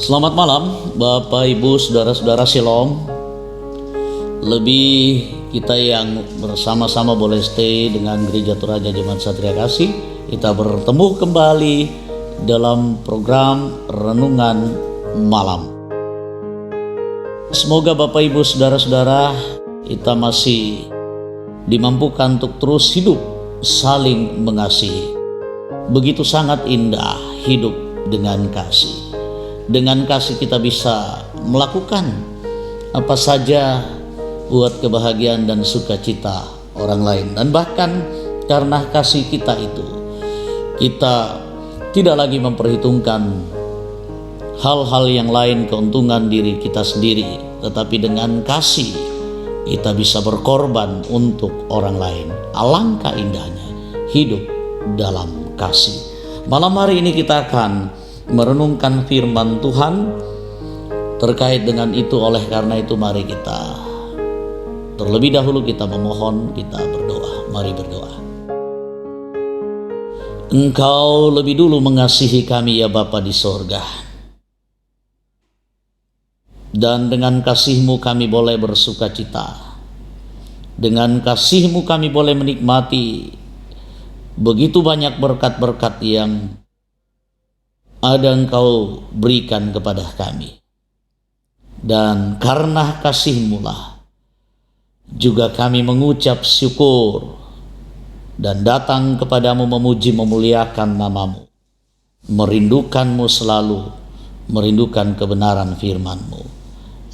Selamat malam Bapak Ibu Saudara-saudara Shalom. Lebih kita yang bersama-sama boleh stay dengan Gereja Toraja Jemaat Satria Kasih, kita bertemu kembali dalam program Renungan Malam. Semoga Bapak Ibu Saudara-saudara kita masih dimampukan untuk terus hidup saling mengasihi. Begitu sangat indah hidup dengan kasih. Dengan kasih kita bisa melakukan apa saja buat kebahagiaan dan sukacita orang lain. Dan bahkan karena kasih kita itu, kita tidak lagi memperhitungkan hal-hal yang lain, keuntungan diri kita sendiri. Tetapi dengan kasih kita bisa berkorban untuk orang lain. Alangkah indahnya hidup dalam kasih. Malam hari ini kita akan merenungkan firman Tuhan terkait dengan itu. Oleh karena itu mari kita terlebih dahulu kita memohon, kita berdoa. Mari berdoa. Engkau lebih dulu mengasihi kami ya Bapa di sorga, dan dengan kasih-Mu kami boleh bersuka cita. Dengan kasih-Mu kami boleh menikmati begitu banyak berkat-berkat yang ada Engkau berikan kepada kami. Dan karena kasih-Mu lah juga kami mengucap syukur dan datang kepadamu memuji memuliakan nama-Mu, merindukan-Mu selalu, merindukan kebenaran firman-Mu.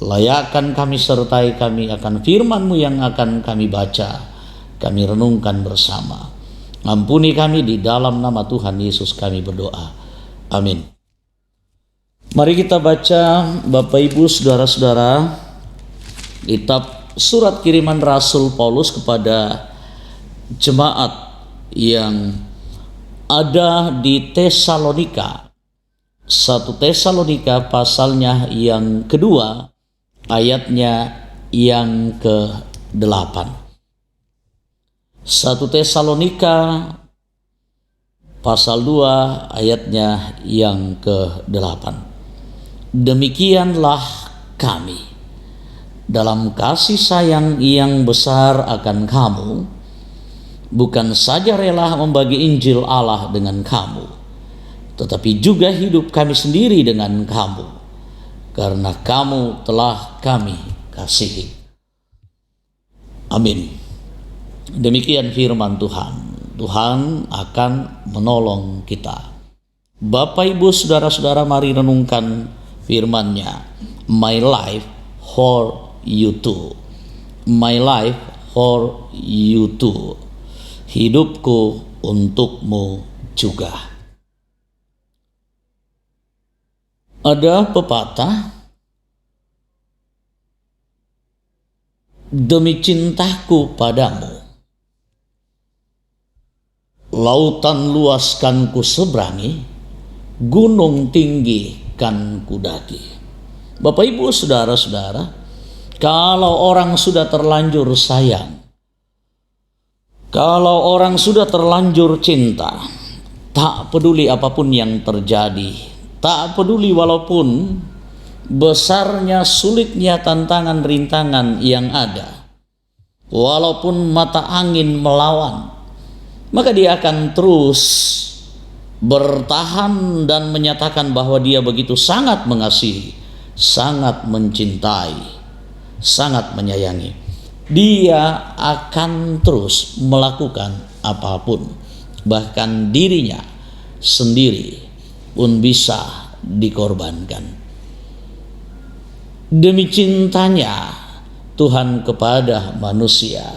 Layakkan kami sertai kami akan firman-Mu yang akan kami baca, kami renungkan bersama. Ampuni kami di dalam nama Tuhan Yesus kami berdoa. Amin. Mari kita baca Bapak Ibu Saudara-saudara kitab surat kiriman Rasul Paulus kepada jemaat yang ada di Tesalonika. 1 Tesalonika pasalnya yang kedua, ayatnya yang ke-8. 1 Tesalonika pasal 2 ayatnya yang ke-8. Demikianlah kami dalam kasih sayang yang besar akan kamu, bukan saja rela membagi Injil Allah dengan kamu, tetapi juga hidup kami sendiri dengan kamu, karena kamu telah kami kasihi. Amin. Demikian firman Tuhan. Tuhan akan menolong kita. Bapak Ibu Saudara-saudara, mari renungkan firman-Nya. My life for you too. My life for you too. Hidupku untukmu juga. Ada pepatah, demi cintaku padamu lautan luaskan ku seberangi, gunung tinggi kan ku daki. Bapak Ibu Saudara-saudara, kalau orang sudah terlanjur sayang, kalau orang sudah terlanjur cinta, tak peduli apapun yang terjadi, tak peduli walaupun besarnya sulitnya tantangan rintangan yang ada, walaupun mata angin melawan, maka dia akan terus bertahan dan menyatakan bahwa dia begitu sangat mengasihi, sangat mencintai, sangat menyayangi. Dia akan terus melakukan apapun, bahkan dirinya sendiri pun bisa dikorbankan. Demi cintanya Tuhan kepada manusia,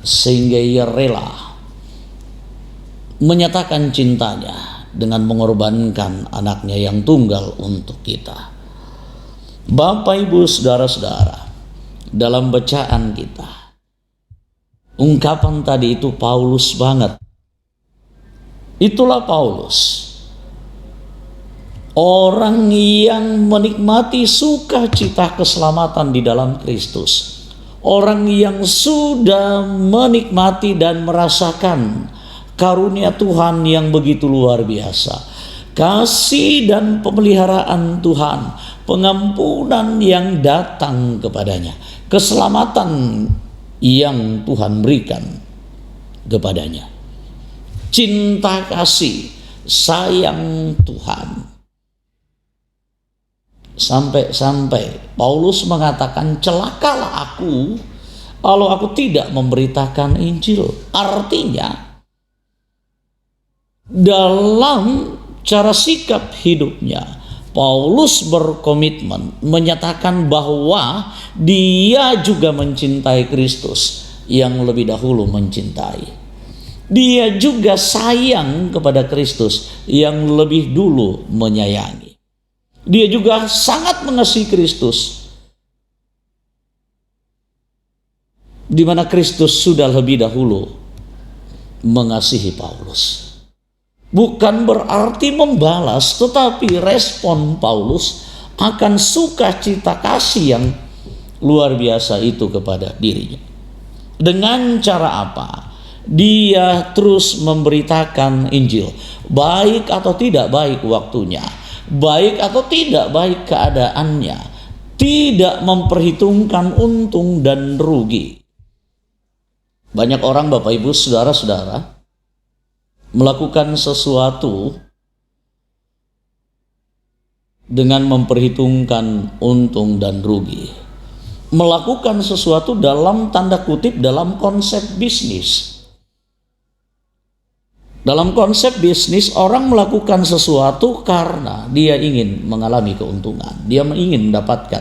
sehingga ia rela menyatakan cintanya dengan mengorbankan anaknya yang tunggal untuk kita. Bapak Ibu Saudara-saudara, dalam bacaan kita, ungkapan tadi itu Paulus banget. Itulah Paulus, orang yang menikmati sukacita keselamatan di dalam Kristus, orang yang sudah menikmati dan merasakan karunia Tuhan yang begitu luar biasa, kasih dan pemeliharaan Tuhan, pengampunan yang datang kepadanya, keselamatan yang Tuhan berikan kepadanya, cinta kasih, sayang Tuhan. Sampai-sampai Paulus mengatakan, celakalah aku kalau aku tidak memberitakan Injil. Artinya dalam cara sikap hidupnya, Paulus berkomitmen menyatakan bahwa dia juga mencintai Kristus yang lebih dahulu mencintai. Dia juga sayang kepada Kristus yang lebih dulu menyayangi. Dia juga sangat mengasihi Kristus, di mana Kristus sudah lebih dahulu mengasihi Paulus. Bukan berarti membalas, tetapi respon Paulus akan sukacita kasih yang luar biasa itu kepada dirinya. Dengan cara apa? Dia terus memberitakan Injil, baik atau tidak baik waktunya, baik atau tidak baik keadaannya, tidak memperhitungkan untung dan rugi. Banyak orang, Bapak Ibu, saudara-saudara, melakukan sesuatu dengan memperhitungkan untung dan rugi. Melakukan sesuatu dalam tanda kutip dalam konsep bisnis. Dalam konsep bisnis, orang melakukan sesuatu karena dia ingin mengalami keuntungan, dia ingin mendapatkan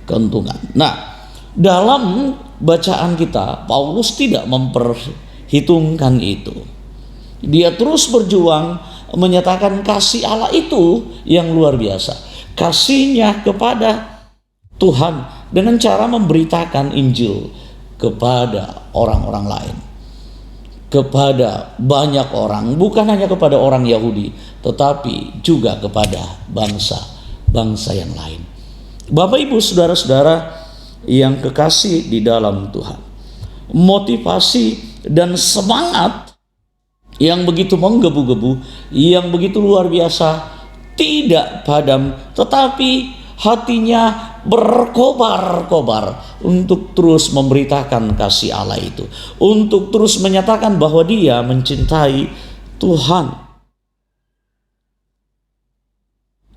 keuntungan. Nah, dalam bacaan kita, Paulus tidak memperhitungkan itu. Dia terus berjuang menyatakan kasih Allah itu yang luar biasa. Kasihnya kepada Tuhan dengan cara memberitakan Injil kepada orang-orang lain, kepada banyak orang, bukan hanya kepada orang Yahudi, tetapi juga kepada bangsa-bangsa yang lain. Bapak, Ibu, saudara-saudara yang kekasih di dalam Tuhan, motivasi dan semangat yang begitu menggebu-gebu, yang begitu luar biasa, tidak padam, tetapi hatinya berkobar-kobar untuk terus memberitakan kasih Allah itu, untuk terus menyatakan bahwa dia mencintai Tuhan.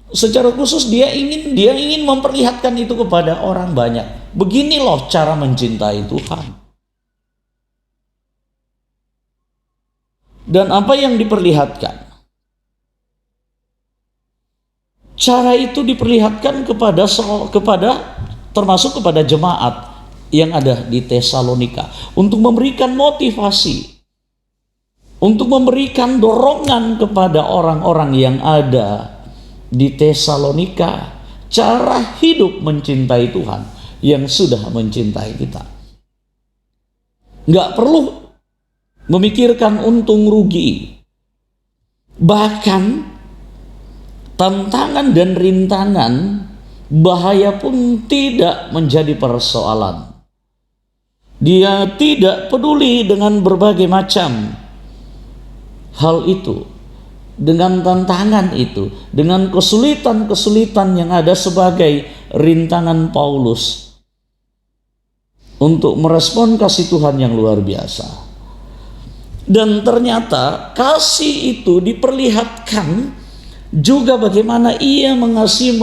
Secara khusus dia ingin memperlihatkan itu kepada orang banyak. Begini loh cara mencintai Tuhan. Dan apa yang diperlihatkan? Cara itu diperlihatkan kepada termasuk kepada jemaat yang ada di Tesalonika, untuk memberikan motivasi, untuk memberikan dorongan kepada orang-orang yang ada di Tesalonika, cara hidup mencintai Tuhan yang sudah mencintai kita. Nggak perlu memikirkan untung rugi. Bahkan tantangan dan rintangan, bahaya pun tidak menjadi persoalan. Dia tidak peduli dengan berbagai macam hal itu, dengan tantangan itu, dengan kesulitan-kesulitan yang ada sebagai rintangan Paulus untuk merespon kasih Tuhan yang luar biasa. Dan ternyata kasih itu diperlihatkan juga bagaimana ia mengasihi,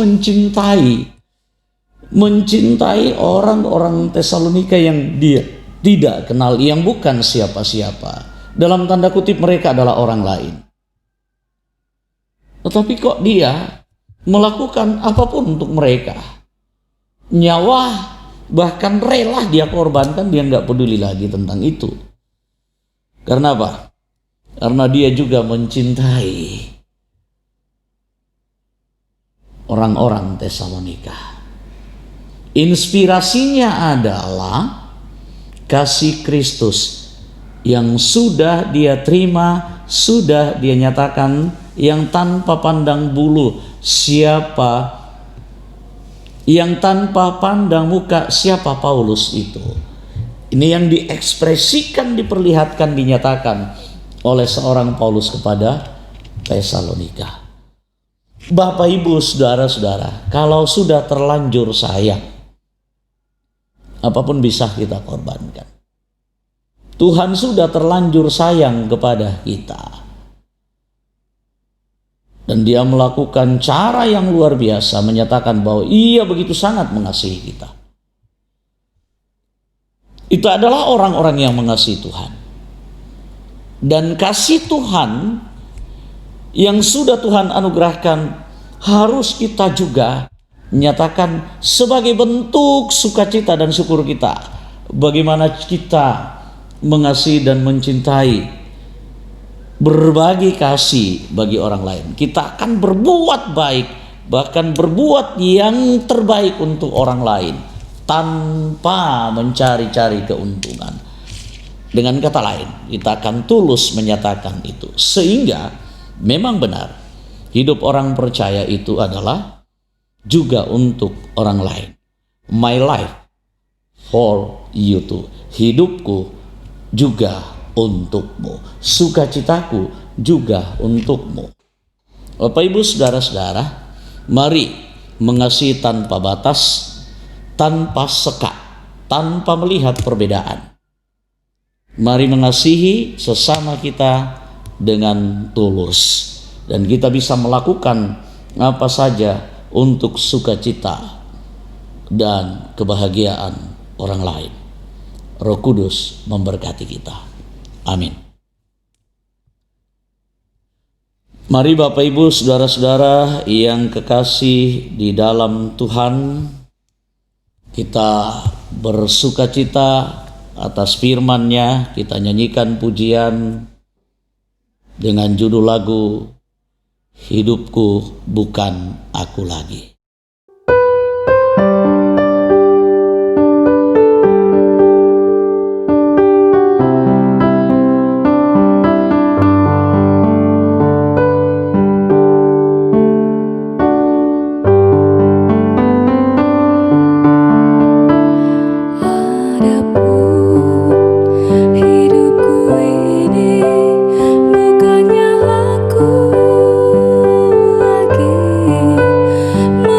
mencintai orang-orang Tesalonika yang dia tidak kenal, yang bukan siapa-siapa. Dalam tanda kutip mereka adalah orang lain. Tetapi kok dia melakukan apapun untuk mereka. Nyawa bahkan rela dia korbankan, dia nggak peduli lagi tentang itu. Karena apa? Karena dia juga mencintai orang-orang Tesalonika. Inspirasinya adalah kasih Kristus yang sudah dia terima, sudah dia nyatakan, yang tanpa pandang bulu siapa, yang tanpa pandang muka siapa Paulus itu. Ini yang diekspresikan, diperlihatkan, dinyatakan oleh seorang Paulus kepada Tesalonika. Bapak, Ibu, saudara-saudara, kalau sudah terlanjur sayang, apapun bisa kita korbankan. Tuhan sudah terlanjur sayang kepada kita. Dan Dia melakukan cara yang luar biasa, menyatakan bahwa Ia begitu sangat mengasihi kita. Itu adalah orang-orang yang mengasihi Tuhan. Dan kasih Tuhan yang sudah Tuhan anugerahkan harus kita juga nyatakan sebagai bentuk sukacita dan syukur kita. Bagaimana kita mengasihi dan mencintai, berbagi kasih bagi orang lain. Kita akan berbuat baik, bahkan berbuat yang terbaik untuk orang lain tanpa mencari-cari keuntungan. Dengan kata lain, kita akan tulus menyatakan itu. Sehingga memang benar, hidup orang percaya itu adalah juga untuk orang lain. My life for you too. Hidupku juga untukmu, sukacitaku juga untukmu. Bapak, Ibu, saudara-saudara, mari mengasihi tanpa batas, tanpa sekat, tanpa melihat perbedaan. Mari mengasihi sesama kita dengan tulus, dan kita bisa melakukan apa saja untuk sukacita dan kebahagiaan orang lain. Roh Kudus memberkati kita. Amin. Mari Bapak, Ibu, saudara-saudara yang kekasih di dalam Tuhan, kita bersukacita atas firman-Nya. Kita nyanyikan pujian dengan judul lagu Hidupku Bukan Aku Lagi. Bukannya aku lagi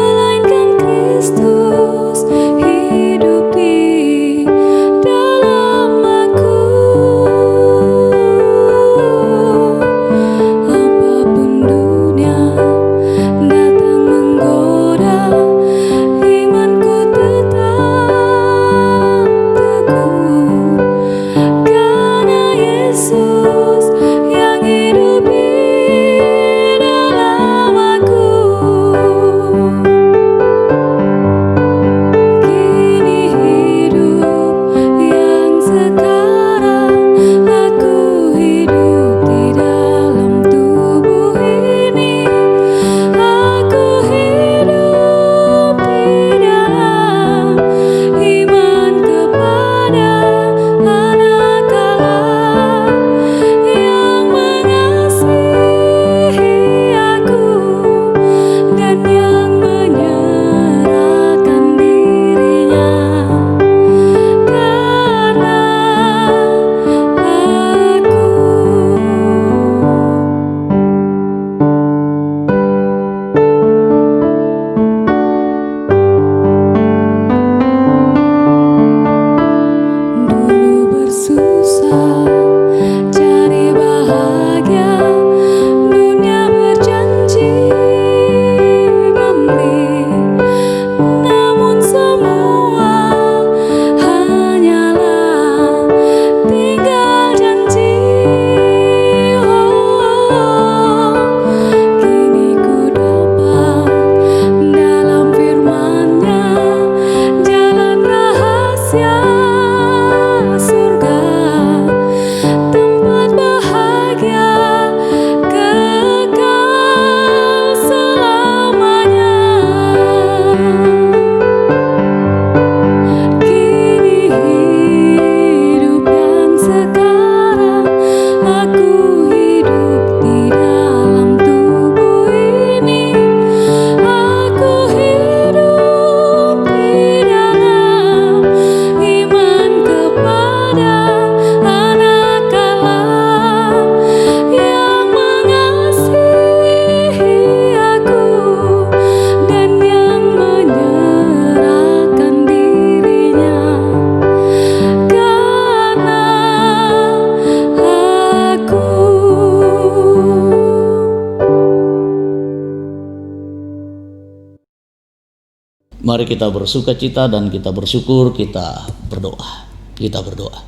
Mari kita bersukacita dan kita bersyukur, kita berdoa. Kita berdoa.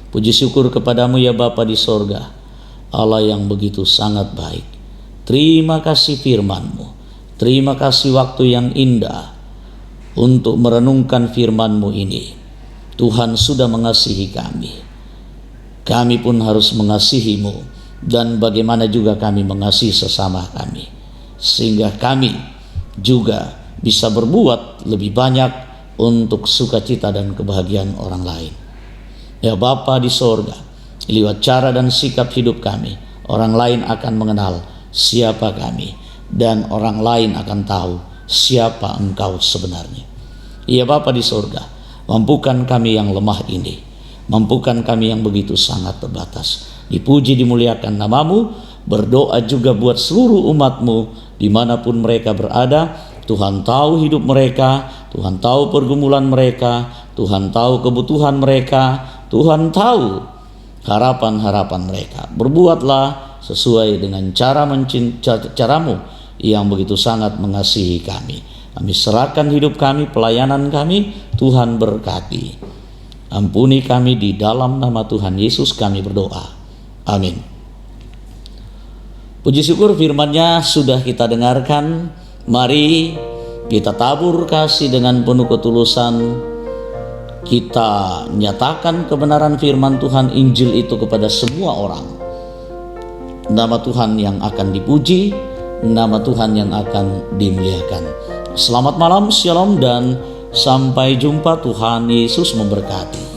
Puji syukur kepadamu ya Bapa di sorga, Allah yang begitu sangat baik. Terima kasih firman-Mu. Terima kasih waktu yang indah untuk merenungkan firman-Mu ini. Tuhan sudah mengasihi kami. Kami pun harus mengasihi-Mu. Dan bagaimana juga kami mengasihi sesama kami. Sehingga kami juga bisa berbuat lebih banyak untuk sukacita dan kebahagiaan orang lain. Ya Bapa di sorga, lewat cara dan sikap hidup kami, orang lain akan mengenal siapa kami, dan orang lain akan tahu siapa Engkau sebenarnya. Ya Bapa di sorga, mampukan kami yang lemah ini, mampukan kami yang begitu sangat terbatas. Dipuji dimuliakan nama-Mu, berdoa juga buat seluruh umat-Mu dimanapun mereka berada. Tuhan tahu hidup mereka, Tuhan tahu pergumulan mereka, Tuhan tahu kebutuhan mereka, Tuhan tahu harapan-harapan mereka. Berbuatlah sesuai dengan cara-Mu yang begitu sangat mengasihi kami. Kami serahkan hidup kami, pelayanan kami, Tuhan berkati. Ampuni kami di dalam nama Tuhan Yesus kami berdoa. Amin. Puji syukur firman-Nya sudah kita dengarkan. Mari kita tabur kasih dengan penuh ketulusan. Kita nyatakan kebenaran firman Tuhan Injil itu kepada semua orang. Nama Tuhan yang akan dipuji, nama Tuhan yang akan dimuliakan. Selamat malam, shalom, dan sampai jumpa. Tuhan Yesus memberkati.